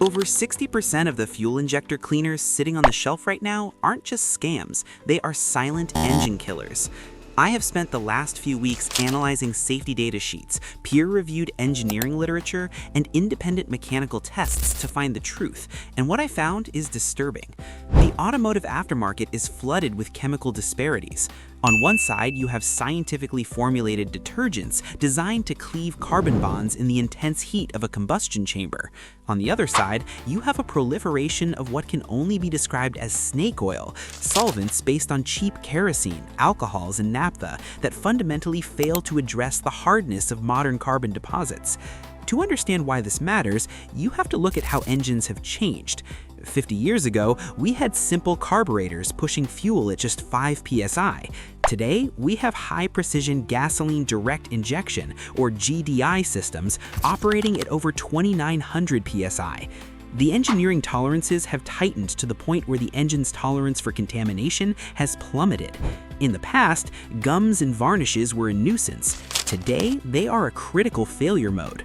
Over 60% of the fuel injector cleaners sitting on the shelf right now aren't just scams, they are silent engine killers. I have spent the last few weeks analyzing safety data sheets, peer-reviewed engineering literature, and independent mechanical tests to find the truth, and what I found is disturbing. The automotive aftermarket is flooded with chemical disparities. On one side, you have scientifically formulated detergents designed to cleave carbon bonds in the intense heat of a combustion chamber. On the other side, you have a proliferation of what can only be described as snake oil, solvents based on cheap kerosene, alcohols, and naphtha that fundamentally fail to address the hardness of modern carbon deposits. To understand why this matters, you have to look at how engines have changed. 50 years ago, we had simple carburetors pushing fuel at just 5 psi. Today, we have high-precision gasoline direct injection, or GDI systems, operating at over 2,900 psi. The engineering tolerances have tightened to the point where the engine's tolerance for contamination has plummeted. In the past, gums and varnishes were a nuisance. Today, they are a critical failure mode.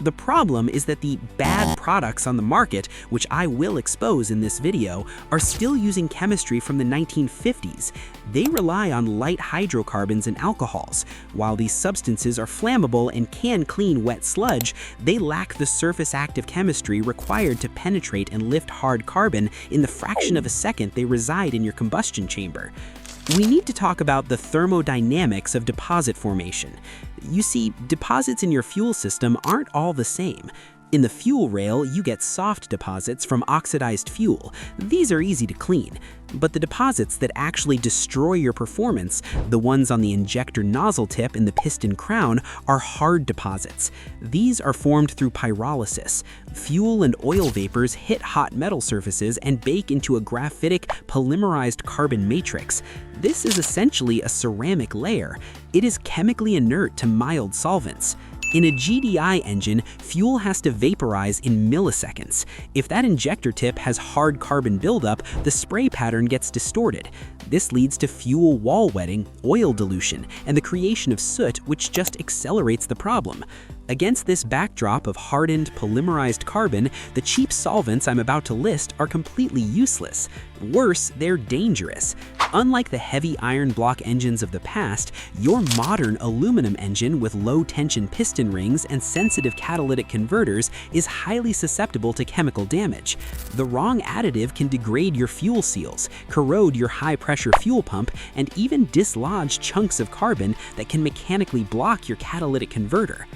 The problem is that the bad products on the market, which I will expose in this video, are still using chemistry from the 1950s. They rely on light hydrocarbons and alcohols. While these substances are flammable and can clean wet sludge, they lack the surface active chemistry required to penetrate and lift hard carbon in the fraction of a second they reside in your combustion chamber. We need to talk about the thermodynamics of deposit formation. You see, deposits in your fuel system aren't all the same. In the fuel rail, you get soft deposits from oxidized fuel. These are easy to clean. But the deposits that actually destroy your performance, the ones on the injector nozzle tip and the piston crown, are hard deposits. These are formed through pyrolysis. Fuel and oil vapors hit hot metal surfaces and bake into a graphitic, polymerized carbon matrix. This is essentially a ceramic layer. It is chemically inert to mild solvents. In a GDI engine, fuel has to vaporize in milliseconds. If that injector tip has hard carbon buildup, the spray pattern gets distorted. This leads to fuel wall wetting, oil dilution, and the creation of soot, which just accelerates the problem. Against this backdrop of hardened, polymerized carbon, the cheap solvents I'm about to list are completely useless. Worse, they're dangerous. Unlike the heavy iron block engines of the past, your modern aluminum engine with low-tension piston rings and sensitive catalytic converters is highly susceptible to chemical damage. The wrong additive can degrade your fuel seals, corrode your high-pressure fuel pump, and even dislodge chunks of carbon that can mechanically block your catalytic converter.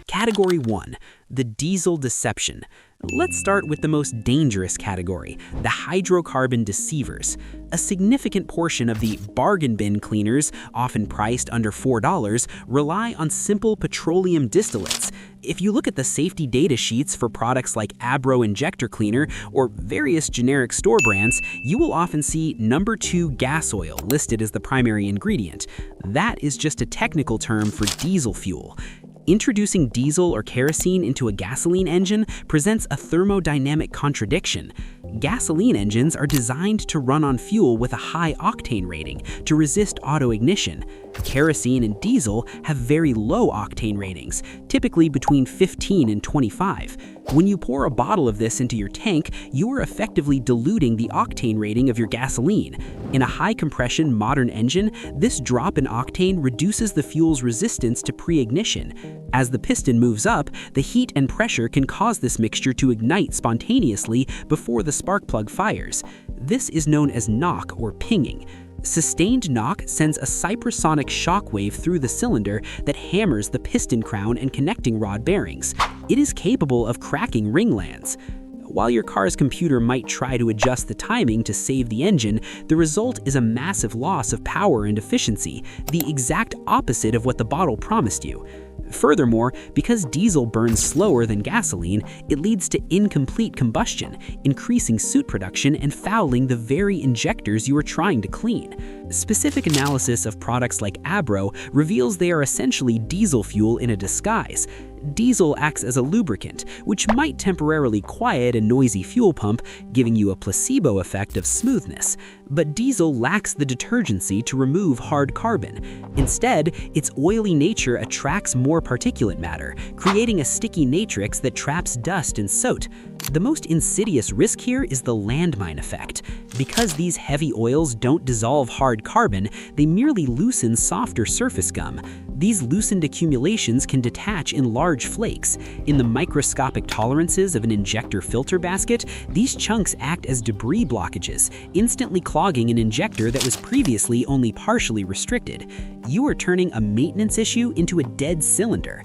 Category 1. The diesel deception. Let's start with the most dangerous category, the hydrocarbon deceivers. A significant portion of the bargain bin cleaners, often priced under $4, rely on simple petroleum distillates. If you look at the safety data sheets for products like Abro Injector Cleaner or various generic store brands, you will often see number 2 gas oil listed as the primary ingredient. That is just a technical term for diesel fuel. Introducing diesel or kerosene into a gasoline engine presents a thermodynamic contradiction. Gasoline engines are designed to run on fuel with a high octane rating to resist auto-ignition. Kerosene and diesel have very low octane ratings, typically between 15 and 25. When you pour a bottle of this into your tank, you are effectively diluting the octane rating of your gasoline. In a high-compression modern engine, this drop in octane reduces the fuel's resistance to pre-ignition. As the piston moves up, the heat and pressure can cause this mixture to ignite spontaneously before the spark plug fires. This is known as knock or pinging. Sustained knock sends a hypersonic shock wave through the cylinder that hammers the piston crown and connecting rod bearings. It is capable of cracking ringlands. While your car's computer might try to adjust the timing to save the engine, the result is a massive loss of power and efficiency, the exact opposite of what the bottle promised you. Furthermore, because diesel burns slower than gasoline, it leads to incomplete combustion, increasing soot production and fouling the very injectors you are trying to clean. Specific analysis of products like Abro reveals they are essentially diesel fuel in a disguise. Diesel acts as a lubricant, which might temporarily quiet a noisy fuel pump, giving you a placebo effect of smoothness. But diesel lacks the detergency to remove hard carbon. Instead, its oily nature attracts more particulate matter, creating a sticky matrix that traps dust and soot. The most insidious risk here is the landmine effect. Because these heavy oils don't dissolve hard carbon, they merely loosen softer surface gum. These loosened accumulations can detach in large flakes. In the microscopic tolerances of an injector filter basket, these chunks act as debris blockages, instantly clogging an injector that was previously only partially restricted. You are turning a maintenance issue into a dead cylinder.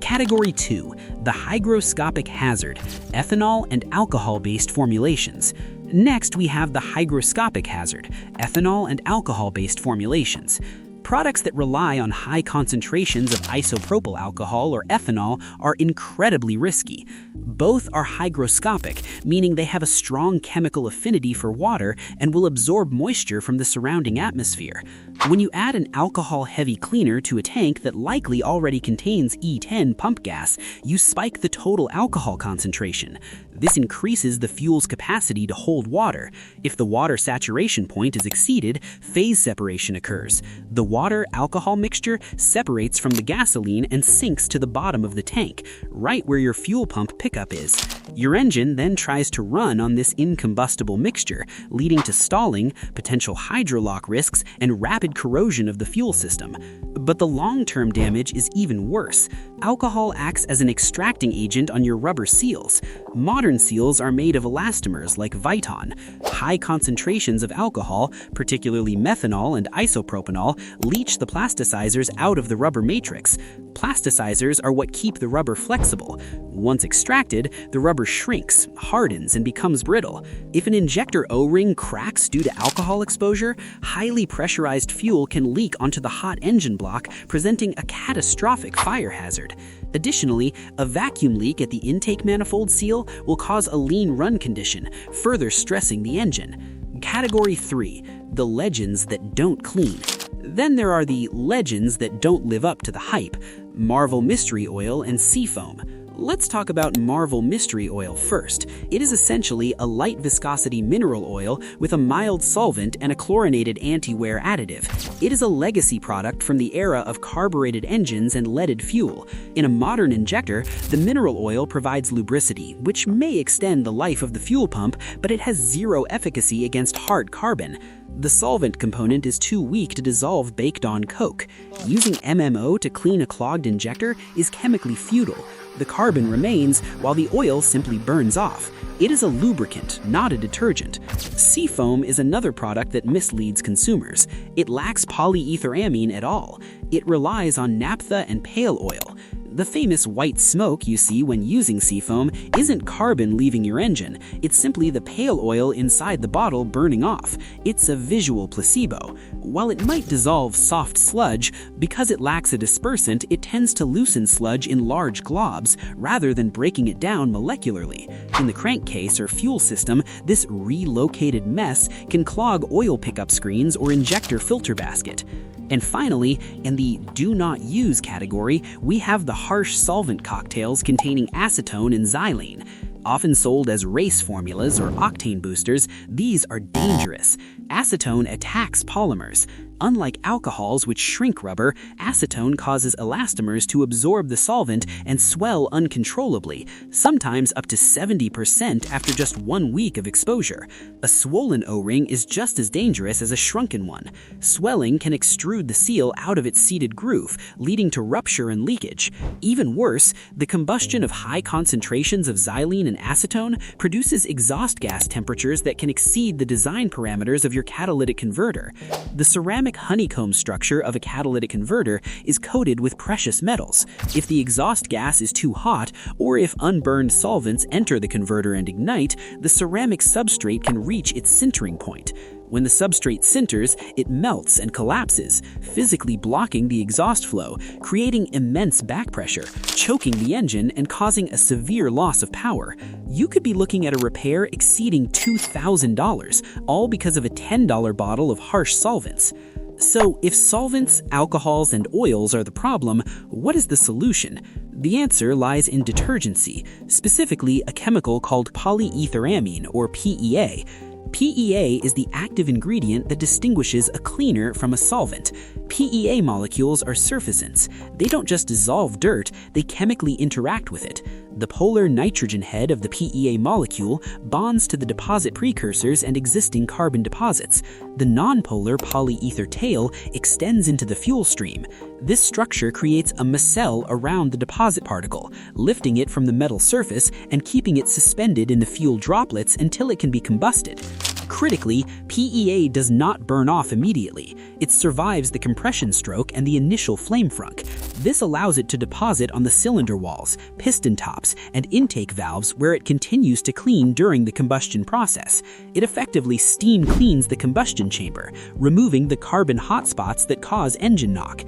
Category 2, the hygroscopic hazard, ethanol and alcohol-based formulations. Next, we have the hygroscopic hazard, ethanol and alcohol-based formulations. Products that rely on high concentrations of isopropyl alcohol or ethanol are incredibly risky. Both are hygroscopic, meaning they have a strong chemical affinity for water and will absorb moisture from the surrounding atmosphere. When you add an alcohol-heavy cleaner to a tank that likely already contains E10 pump gas, you spike the total alcohol concentration. This increases the fuel's capacity to hold water. If the water saturation point is exceeded, phase separation occurs. The water-alcohol mixture separates from the gasoline and sinks to the bottom of the tank, right where your fuel pump pickup is. Your engine then tries to run on this incombustible mixture, leading to stalling, potential hydrolock risks, and rapid corrosion of the fuel system. But the long-term damage is even worse. Alcohol acts as an extracting agent on your rubber seals. Modern seals are made of elastomers like Viton. High concentrations of alcohol, particularly methanol and isopropanol, leach the plasticizers out of the rubber matrix. Plasticizers are what keep the rubber flexible. Once extracted, the rubber shrinks, hardens, and becomes brittle. If an injector O-ring cracks due to alcohol exposure, highly pressurized fuel can leak onto the hot engine block, presenting a catastrophic fire hazard. Additionally, a vacuum leak at the intake manifold seal will cause a lean run condition, further stressing the engine. Category 3, the legends that don't clean. Then there are the legends that don't live up to the hype, Marvel Mystery Oil and Seafoam. Let's talk about Marvel Mystery Oil first. It is essentially a light viscosity mineral oil with a mild solvent and a chlorinated anti-wear additive. It is a legacy product from the era of carbureted engines and leaded fuel. In a modern injector, the mineral oil provides lubricity, which may extend the life of the fuel pump, but it has zero efficacy against hard carbon. The solvent component is too weak to dissolve baked-on coke. Using MMO to clean a clogged injector is chemically futile. The carbon remains while the oil simply burns off. It is a lubricant, not a detergent. Seafoam is another product that misleads consumers. It lacks polyetheramine at all. It relies on naphtha and pale oil. The famous white smoke you see when using Seafoam isn't carbon leaving your engine. It's simply the pale oil inside the bottle burning off. It's a visual placebo. While it might dissolve soft sludge, because it lacks a dispersant, it tends to loosen sludge in large globs rather than breaking it down molecularly. In the crankcase or fuel system, this relocated mess can clog oil pickup screens or injector filter basket. And finally, in the do not use category, we have the harsh solvent cocktails containing acetone and xylene. Often sold as race formulas or octane boosters, these are dangerous. Acetone attacks polymers. Unlike alcohols which shrink rubber, acetone causes elastomers to absorb the solvent and swell uncontrollably, sometimes up to 70% after just 1 week of exposure. A swollen O-ring is just as dangerous as a shrunken one. Swelling can extrude the seal out of its seated groove, leading to rupture and leakage. Even worse, the combustion of high concentrations of xylene and acetone produces exhaust gas temperatures that can exceed the design parameters of your catalytic converter. The ceramic honeycomb structure of a catalytic converter is coated with precious metals. If the exhaust gas is too hot, or if unburned solvents enter the converter and ignite, the ceramic substrate can reach its sintering point. When the substrate sinters, it melts and collapses, physically blocking the exhaust flow, creating immense back pressure, choking the engine, and causing a severe loss of power. You could be looking at a repair exceeding $2,000, all because of a $10 bottle of harsh solvents. So, if solvents, alcohols, and oils are the problem, what is the solution? The answer lies in detergency, specifically a chemical called polyetheramine, or PEA. PEA is the active ingredient that distinguishes a cleaner from a solvent. PEA molecules are surfactants. They don't just dissolve dirt, they chemically interact with it. The polar nitrogen head of the PEA molecule bonds to the deposit precursors and existing carbon deposits. The nonpolar polyether tail extends into the fuel stream. This structure creates a micelle around the deposit particle, lifting it from the metal surface and keeping it suspended in the fuel droplets until it can be combusted. Critically, PEA does not burn off immediately. It survives the compression stroke and the initial flame frunk. This allows it to deposit on the cylinder walls, piston tops, and intake valves where it continues to clean during the combustion process. It effectively steam cleans the combustion chamber, removing the carbon hotspots that cause engine knock.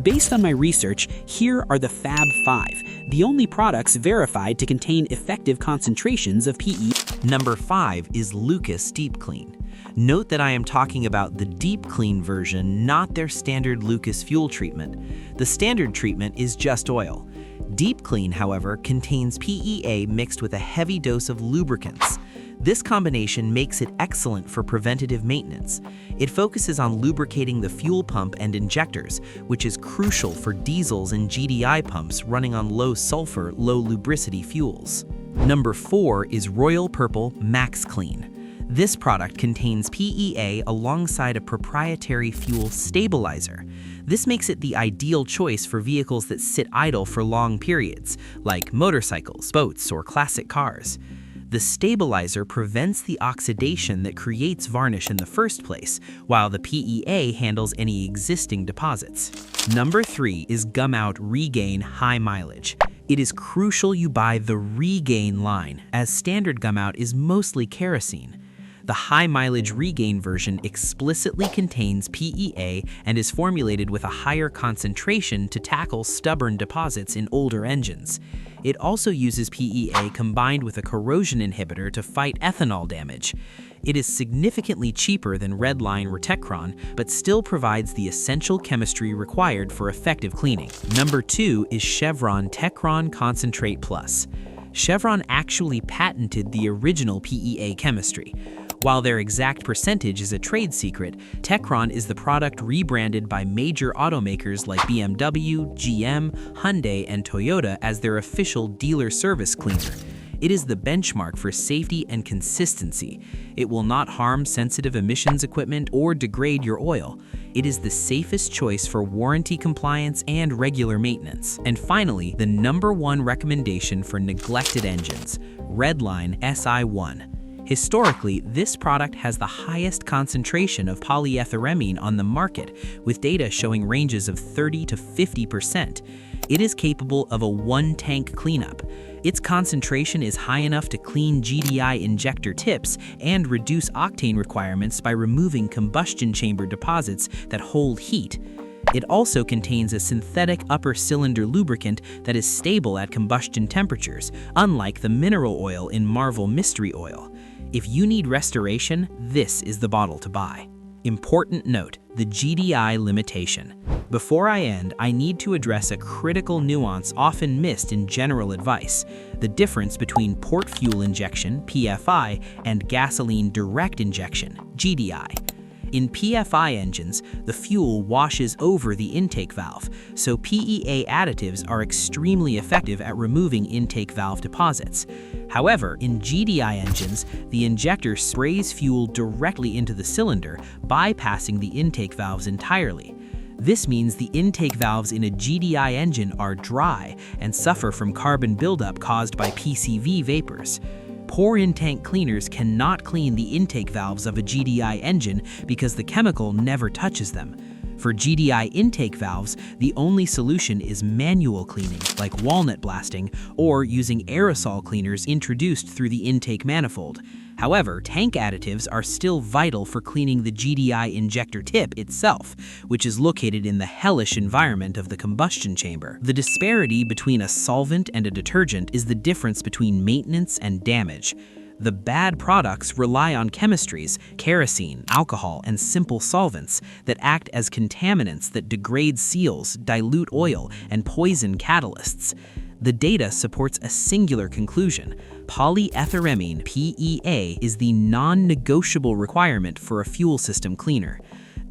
Based on my research, here are the Fab 5, the only products verified to contain effective concentrations of PE. Number 5 is Lucas Deep Clean. Note that I am talking about the Deep Clean version, not their standard Lucas fuel treatment. The standard treatment is just oil. Deep Clean, however, contains PEA mixed with a heavy dose of lubricants. This combination makes it excellent for preventative maintenance. It focuses on lubricating the fuel pump and injectors, which is crucial for diesels and GDI pumps running on low sulfur, low lubricity fuels. Number 4 is Royal Purple Max Clean. This product contains PEA alongside a proprietary fuel stabilizer. This makes it the ideal choice for vehicles that sit idle for long periods, like motorcycles, boats, or classic cars. The stabilizer prevents the oxidation that creates varnish in the first place, while the PEA handles any existing deposits. Number 3 is Gumout Regain High Mileage. It is crucial you buy the Regain line, as standard Gumout is mostly kerosene. The high-mileage Regain version explicitly contains PEA and is formulated with a higher concentration to tackle stubborn deposits in older engines. It also uses PEA combined with a corrosion inhibitor to fight ethanol damage. It is significantly cheaper than Redline or Techron, but still provides the essential chemistry required for effective cleaning. Number 2 is Chevron Techron Concentrate Plus. Chevron actually patented the original PEA chemistry. While their exact percentage is a trade secret, Techron is the product rebranded by major automakers like BMW, GM, Hyundai, and Toyota as their official dealer service cleaner. It is the benchmark for safety and consistency. It will not harm sensitive emissions equipment or degrade your oil. It is the safest choice for warranty compliance and regular maintenance. And finally, the number 1 recommendation for neglected engines, Redline SI1. Historically, this product has the highest concentration of polyetheramine on the market, with data showing ranges of 30 to 50%. It is capable of a 1-tank cleanup. Its concentration is high enough to clean GDI injector tips and reduce octane requirements by removing combustion chamber deposits that hold heat. It also contains a synthetic upper cylinder lubricant that is stable at combustion temperatures, unlike the mineral oil in Marvel Mystery Oil. If you need restoration, this is the bottle to buy. Important note, the GDI limitation. Before I end, I need to address a critical nuance often missed in general advice: the difference between port fuel injection, PFI, and gasoline direct injection, GDI. In PFI engines, the fuel washes over the intake valve, so PEA additives are extremely effective at removing intake valve deposits. However, in GDI engines, the injector sprays fuel directly into the cylinder, bypassing the intake valves entirely. This means the intake valves in a GDI engine are dry and suffer from carbon buildup caused by PCV vapors. Poor in-tank cleaners cannot clean the intake valves of a GDI engine because the chemical never touches them. For GDI intake valves, the only solution is manual cleaning, like walnut blasting, or using aerosol cleaners introduced through the intake manifold. However, tank additives are still vital for cleaning the GDI injector tip itself, which is located in the hellish environment of the combustion chamber. The disparity between a solvent and a detergent is the difference between maintenance and damage. The bad products rely on chemistries, kerosene, alcohol, and simple solvents that act as contaminants that degrade seals, dilute oil, and poison catalysts. The data supports a singular conclusion: polyetheramine (PEA) is the non-negotiable requirement for a fuel system cleaner.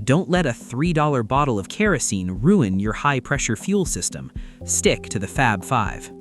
Don't let a $3 bottle of kerosene ruin your high-pressure fuel system. Stick to the Fab 5.